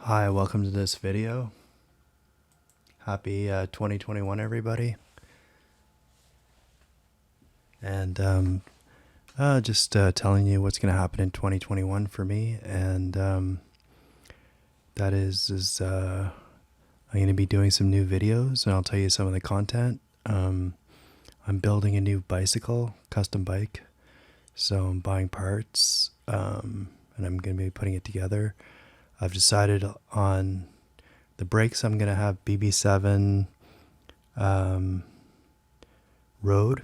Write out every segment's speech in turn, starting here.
Hi, welcome to this video. Happy 2021, everybody. And just telling you what's going to happen in 2021 for me. And that is I'm going to be doing some new videos, and I'll tell you some of the content. I'm building a new bicycle, custom bike. So I'm buying parts, and I'm going to be putting it together. I've decided on the brakes. I'm going to have BB7 Road.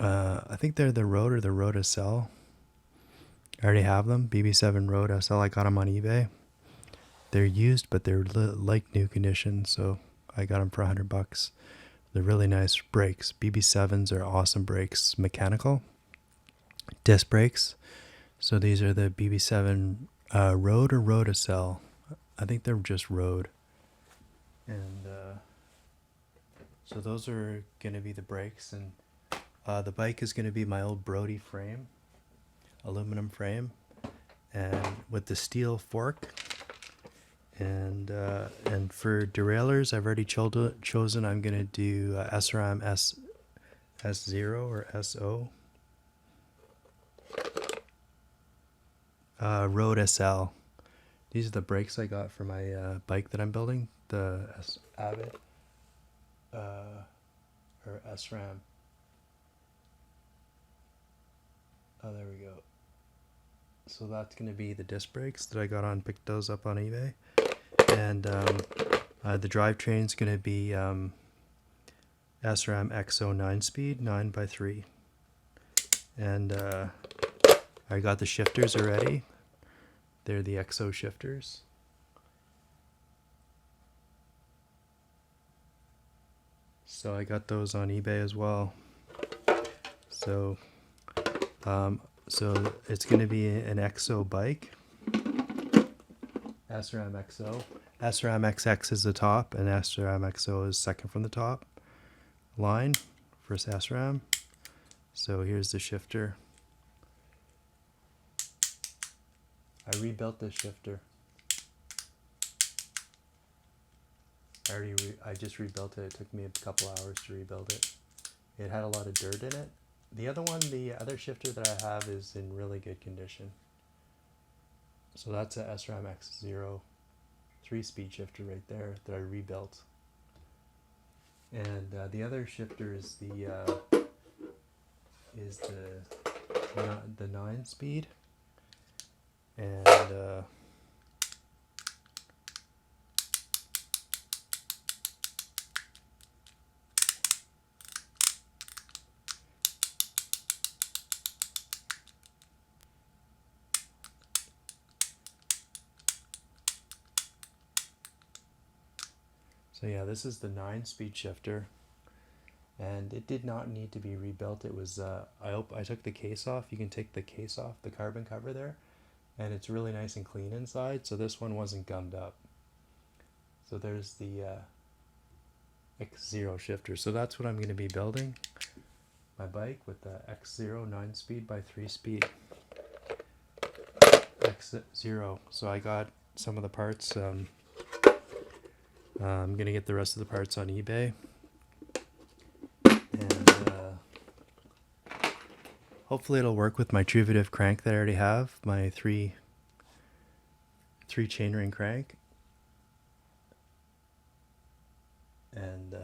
I think they're the Road or the Road SL. I already have them. BB7 Road SL. I got them on eBay. They're used, but they're like new condition. So I got them for $100. They're really nice brakes. BB7s are awesome brakes. Mechanical. Disc brakes. So these are the BB7 Road or Road SL. I think they're just Road. And so those are going to be the brakes. And the bike is going to be my old Brody frame, aluminum frame, and with the steel fork. And for derailleurs, I've already chosen. I'm going to do SRAM S0 or SO. Road SL. These are the brakes I got for my bike that I'm building, the Avid or SRAM. Oh, there we go. So that's going to be the disc brakes that I got on, picked those up on eBay. And the drivetrain's going to be SRAM XO 9-speed, 9x3. And I got the shifters already. They're the XO shifters. So I got those on eBay as well. So so it's going to be an XO bike. SRAM XO. SRAM XX is the top, and SRAM XO is second from the top line for SRAM. So here's the shifter. I rebuilt this shifter. I just rebuilt it. It took me a couple hours to rebuild it. It had a lot of dirt in it. The other shifter that I have is in really good condition. So that's a SRAM X0 3-speed shifter right there that I rebuilt. And the other shifter is the 9-speed. And so yeah, this is the 9-speed shifter, and it did not need to be rebuilt. It was I took the case off. You can take the case off, the carbon cover there, and it's really nice and clean inside. So this one wasn't gummed up. So there's the X0 shifter. So that's what I'm going to be building. My bike with the X0 9-speed by 3-speed. X0. So I got some of the parts. I'm going to get the rest of the parts on eBay. And hopefully it'll work with my Truvative crank that I already have. My three chainring crank. And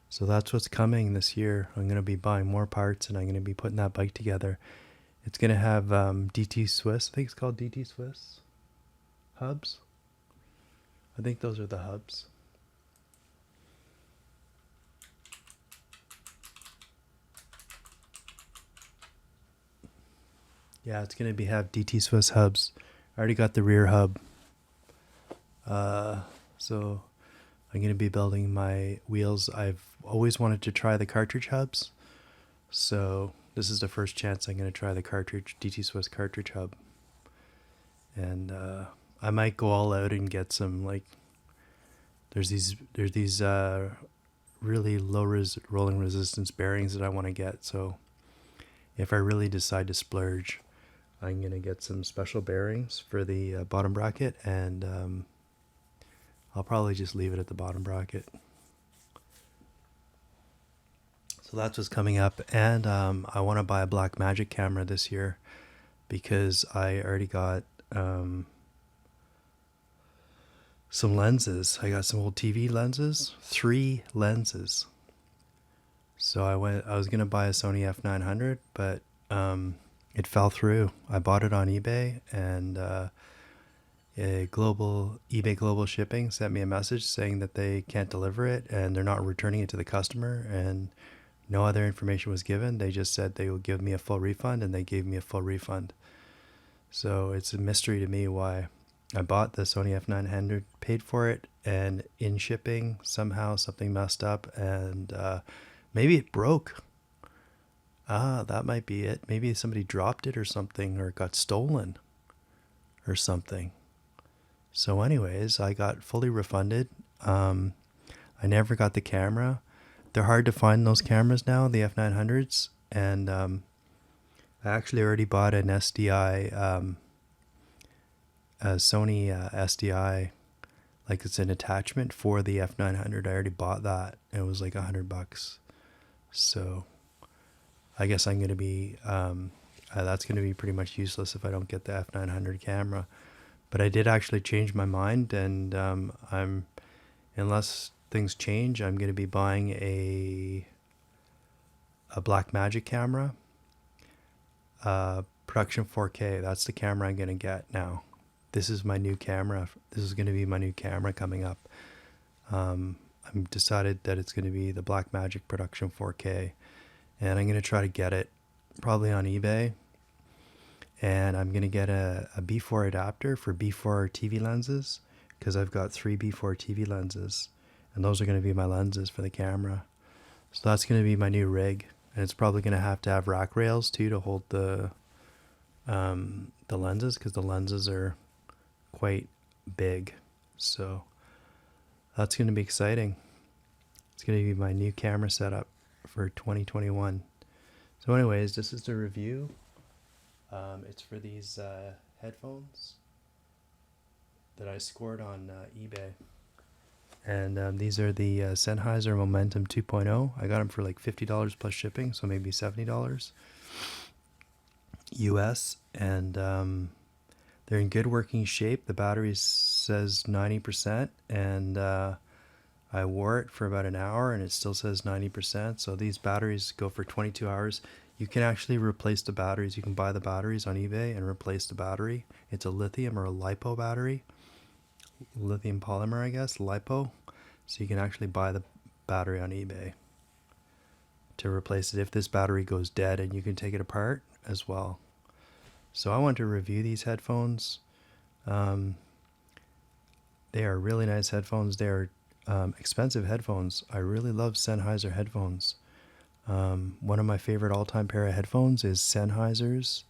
so that's what's coming this year. I'm going to be buying more parts, and I'm going to be putting that bike together. It's going to have DT Swiss. I think it's called DT Swiss hubs. I think those are the hubs. Yeah, it's going to have DT Swiss hubs. I already got the rear hub. So I'm going to be building my wheels. I've always wanted to try the cartridge hubs. So this is the first chance I'm going to try the DT Swiss cartridge hub. And I might go all out and get some, like, there's these really low rolling resistance bearings that I want to get. So if I really decide to splurge, I'm going to get some special bearings for the bottom bracket, and I'll probably just leave it at the bottom bracket. So that's what's coming up. And I want to buy a Blackmagic camera this year because I already got some lenses. I got some old TV lenses, 3 lenses. So I was going to buy a Sony f900, but it fell through. I bought it on eBay, and eBay Global Shipping sent me a message saying that they can't deliver it and they're not returning it to the customer, and no other information was given. They just said they would give me a full refund, and they gave me a full refund. So it's a mystery to me why I bought the Sony f900, paid for it, and in shipping somehow something messed up, and maybe it broke. That might be it. Maybe somebody dropped it or something, or it got stolen or something. So anyways, I got fully refunded. I never got the camera. They're hard to find, those cameras now, the f900s. And I actually already bought an SDI, a Sony SDI, like it's an attachment for the f900. I already bought that. It was like $100. So I guess I'm going to be, that's going to be pretty much useless if I don't get the f900 camera. But I did actually change my mind, and unless things change, I'm going to be buying a Blackmagic camera, production 4K. That's the camera I'm going to get now. This is my new camera. This is going to be my new camera coming up. I've decided that it's going to be the Blackmagic production 4K, and I'm going to try to get it probably on eBay. And I'm going to get a B4 adapter for B4 TV lenses, because I've got 3 B4 TV lenses, and those are going to be my lenses for the camera. So that's going to be my new rig, and it's probably going to have rack rails too to hold the lenses, because the lenses are quite big. So that's going to be exciting. It's going to be my new camera setup for 2021. So anyways, this is the review. It's for these headphones that I scored on eBay. And these are the Sennheiser Momentum 2.0. I got them for like $50 plus shipping, so maybe $70 US. And they're in good working shape. The battery says 90%, and I wore it for about an hour and it still says 90%. So these batteries go for 22 hours. You can actually replace the batteries. You can buy the batteries on eBay and replace the battery. It's a lithium or a LiPo battery. Lithium polymer, I guess, LiPo. So you can actually buy the battery on eBay to replace it if this battery goes dead, and you can take it apart as well. So I want to review these headphones. They are really nice headphones. They are expensive headphones. I really love Sennheiser headphones. One of my favorite all-time pair of headphones is Sennheiser's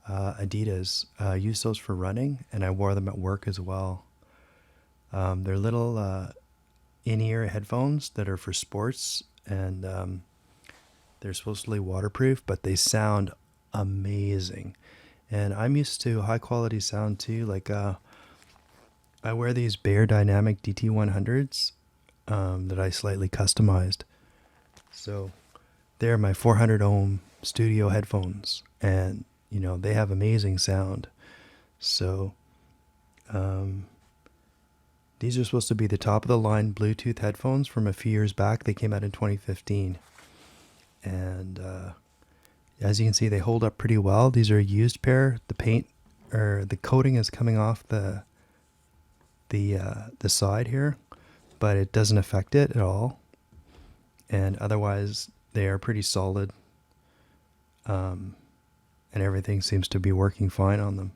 Adidas. I use those for running, and I wore them at work as well. They're little in-ear headphones that are for sports, and they're supposedly waterproof, but they sound amazing. And I'm used to high-quality sound too. Like I wear these Bear Dynamic DT100s that I slightly customized. So they're my 400 ohm studio headphones, and you know, they have amazing sound. So these are supposed to be the top of the line Bluetooth headphones from a few years back. They came out in 2015, and as you can see, they hold up pretty well. These are a used pair. The paint, or the coating, is coming off the side here, but it doesn't affect it at all. And otherwise, they are pretty solid, and everything seems to be working fine on them.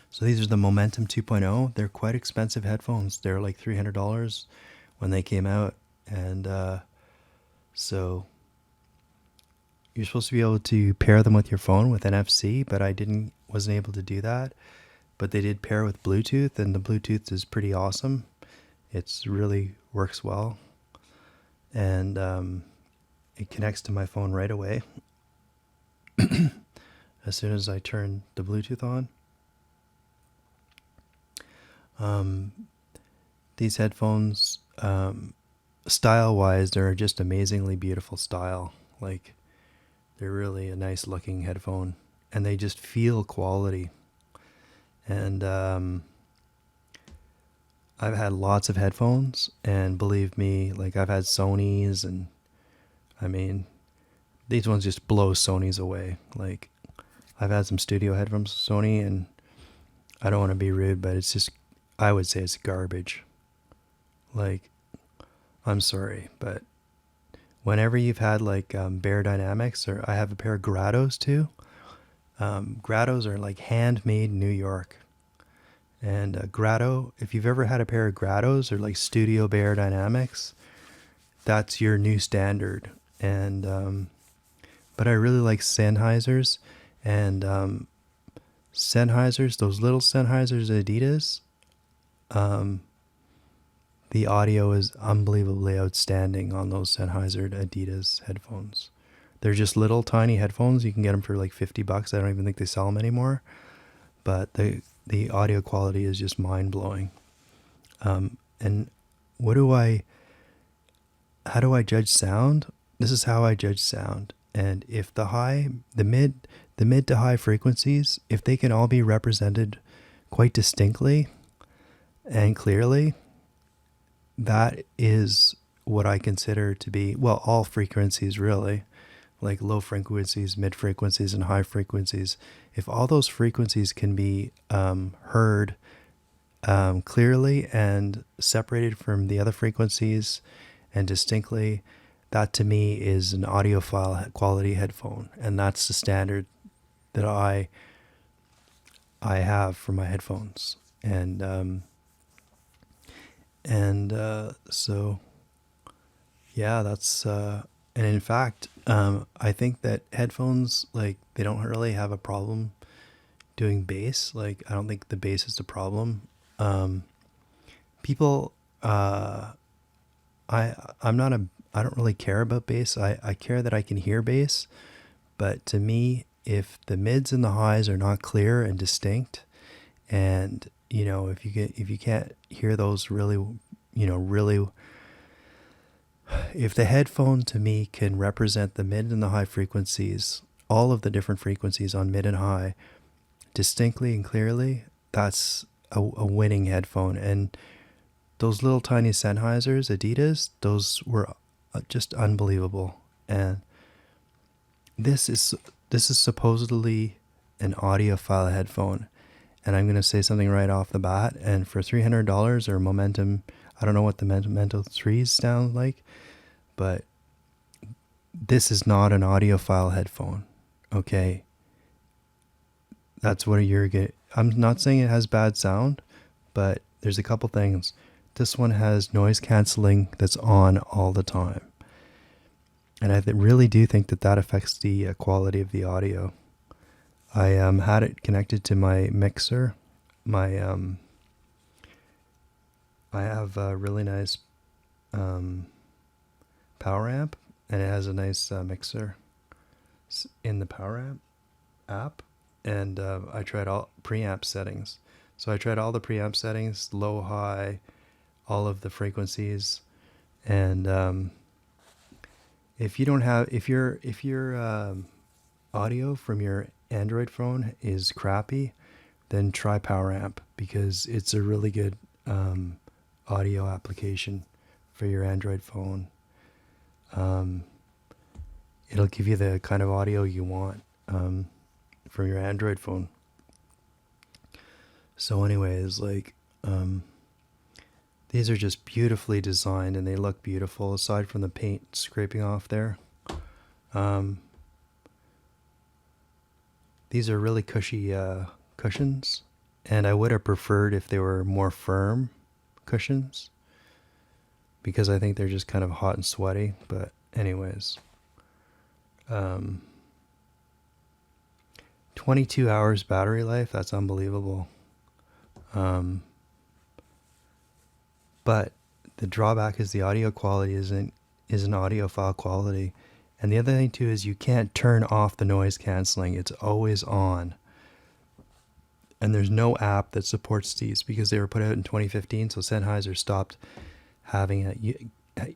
So these are the Momentum 2.0. They're quite expensive headphones. They're like $300 when they came out, and so you're supposed to be able to pair them with your phone with NFC, but I wasn't able to do that. But they did pair with Bluetooth, and the Bluetooth is pretty awesome. It's really works well, and it connects to my phone right away. as soon as I turn the Bluetooth on. These headphones, style-wise, they're just amazingly beautiful style. Like, they're really a nice looking headphone, and they just feel quality. And I've had lots of headphones, and believe me, like I've had Sony's, and I mean, these ones just blow Sony's away. Like, I've had some studio headphones from Sony, and I don't want to be rude, but it's just, I would say it's garbage. Like, I'm sorry, but whenever you've had like Bear Dynamics, or I have a pair of Grados too. Grados are like handmade in New York. And Grado, if you've ever had a pair of Grados or like Studio Bear Dynamics, that's your new standard. And but I really like Sennheisers, and Sennheisers, those little Sennheisers Adidas. The audio is unbelievably outstanding on those Sennheiser Adidas headphones. They're just little tiny headphones. You can get them for like $50. I don't even think they sell them anymore. But the audio quality is just mind blowing. And how do I judge sound? This is how I judge sound. And if the mid to high frequencies, if they can all be represented quite distinctly and clearly, that is what I consider to be, well, all frequencies really, like low frequencies, mid frequencies, and high frequencies. If all those frequencies can be heard clearly and separated from the other frequencies and distinctly, that to me is an audiophile quality headphone, and that's the standard that I have for my headphones. So yeah, that's and in fact, I think that headphones, like, they don't really have a problem doing bass. Like, I don't think the bass is the problem. People, I don't really care about bass. I care that I can hear bass, but to me, if the mids and the highs are not clear and distinct, and if you can't hear those really, really, if the headphone to me can represent the mid and the high frequencies, all of the different frequencies on mid and high, distinctly and clearly, that's a winning headphone. And those little tiny Sennheisers, Adidas, those were just unbelievable. And this is supposedly an audiophile headphone. And I'm going to say something right off the bat. And for $300 or Momentum, I don't know what the Momentum 3s sound like, but this is not an audiophile headphone. Okay. That's what you're getting. I'm not saying it has bad sound, but there's a couple things. This one has noise canceling that's on all the time. And I really do think that affects the quality of the audio. I had it connected to my mixer. I have a really nice power amp, and it has a nice mixer in the power amp app. And I tried all preamp settings. So I tried all the preamp settings, low, high, all of the frequencies. And if your audio from your Android phone is crappy, then try power amp, because it's a really good audio application for your Android phone. It'll give you the kind of audio you want from your Android phone. So anyways, like, these are just beautifully designed, and they look beautiful aside from the paint scraping off there. These are really cushy cushions, and I would have preferred if they were more firm cushions, because I think they're just kind of hot and sweaty. But anyways, 22 hours battery life, that's unbelievable. But the drawback is the audio quality isn't audiophile quality, And the other thing too is you can't turn off the noise canceling. It's always on. And there's no app that supports these because they were put out in 2015. So Sennheiser stopped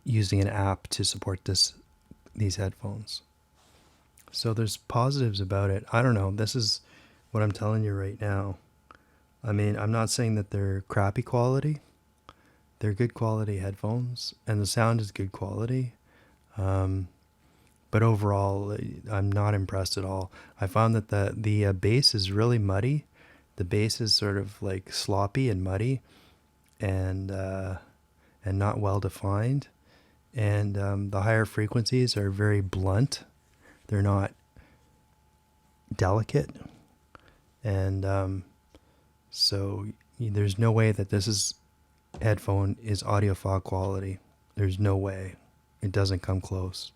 using an app to support these headphones. So there's positives about it. I don't know. This is what I'm telling you right now. I mean, I'm not saying that they're crappy quality. They're good quality headphones, and the sound is good quality. But overall, I'm not impressed at all. I found that the bass is really muddy. The bass is sort of like sloppy and muddy, and not well defined. And the higher frequencies are very blunt. They're not delicate. And so there's no way that this headphone is audiophile quality. There's no way. It doesn't come close.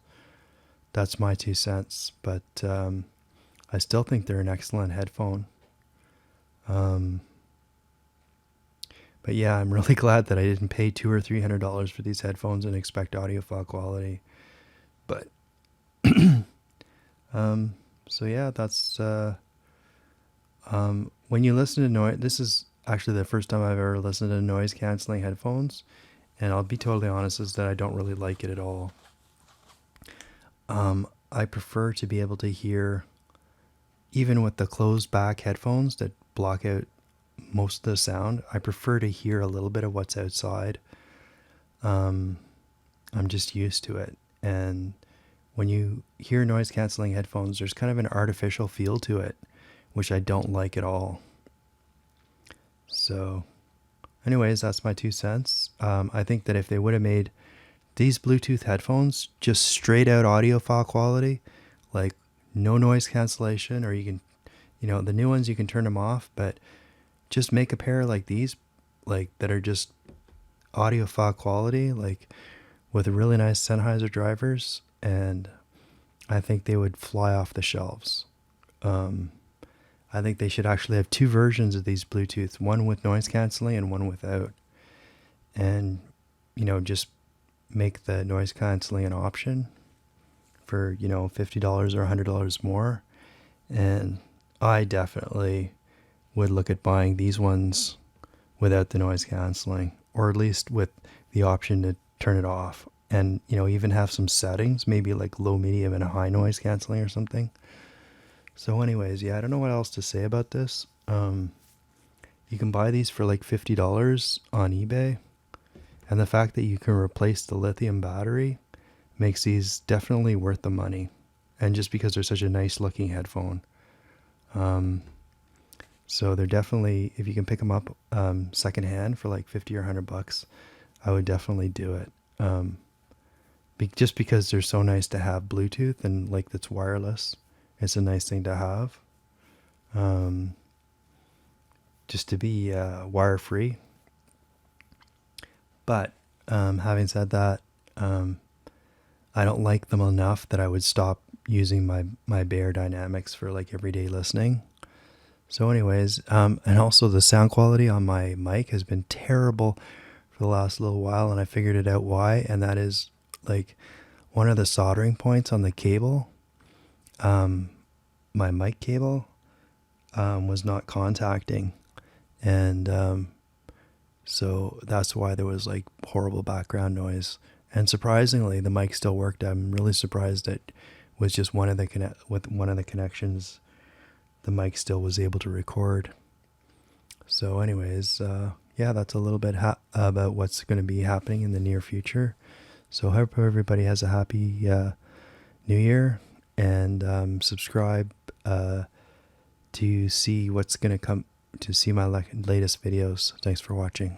That's my 2 cents. But I still think they're an excellent headphone. But yeah, I'm really glad that I didn't pay $200 or $300 for these headphones and expect audiophile quality. But so yeah, that's when you listen to noise. This is actually the first time I've ever listened to noise canceling headphones, and I'll be totally honest, is that I don't really like it at all. I prefer to be able to hear, even with the closed back headphones that block out most of the sound, I prefer to hear a little bit of what's outside. I'm just used to it. And when you hear noise canceling headphones, there's kind of an artificial feel to it, which I don't like at all. So anyways, that's my 2 cents. I think that if they would have made these Bluetooth headphones just straight out audiophile quality, like no noise cancellation, or you can, the new ones, you can turn them off, but just make a pair like these, like that are just audiophile quality, like with really nice Sennheiser drivers, and I think they would fly off the shelves. I think they should actually have 2 versions of these Bluetooth, one with noise cancelling and one without. And, just make the noise cancelling an option for, $50 or $100 more. And I definitely would look at buying these ones without the noise cancelling, or at least with the option to turn it off. And, even have some settings, maybe like low, medium, and a high noise cancelling or something. So anyways, yeah, I don't know what else to say about this. You can buy these for like $50 on eBay. And the fact that you can replace the lithium battery makes these definitely worth the money. And just because they're such a nice looking headphone. So they're definitely, if you can pick them up secondhand for like $50 or $100, I would definitely do it. Just because they're so nice to have Bluetooth and like that's wireless. It's a nice thing to have. Just to be wire free. But having said that, I don't like them enough that I would stop using my Bear Dynamics for like everyday listening. So anyways, and also the sound quality on my mic has been terrible for the last little while, and I figured it out why, and that is like one of the soldering points on the cable, my mic cable, was not contacting, and so that's why there was like horrible background noise. And surprisingly, the mic still worked. I'm really surprised that with just one of the connections, the mic still was able to record. So anyways, yeah, that's a little bit about what's going to be happening in the near future. So I hope everybody has a happy New Year, and subscribe to see what's going to come, to see my latest videos. Thanks for watching.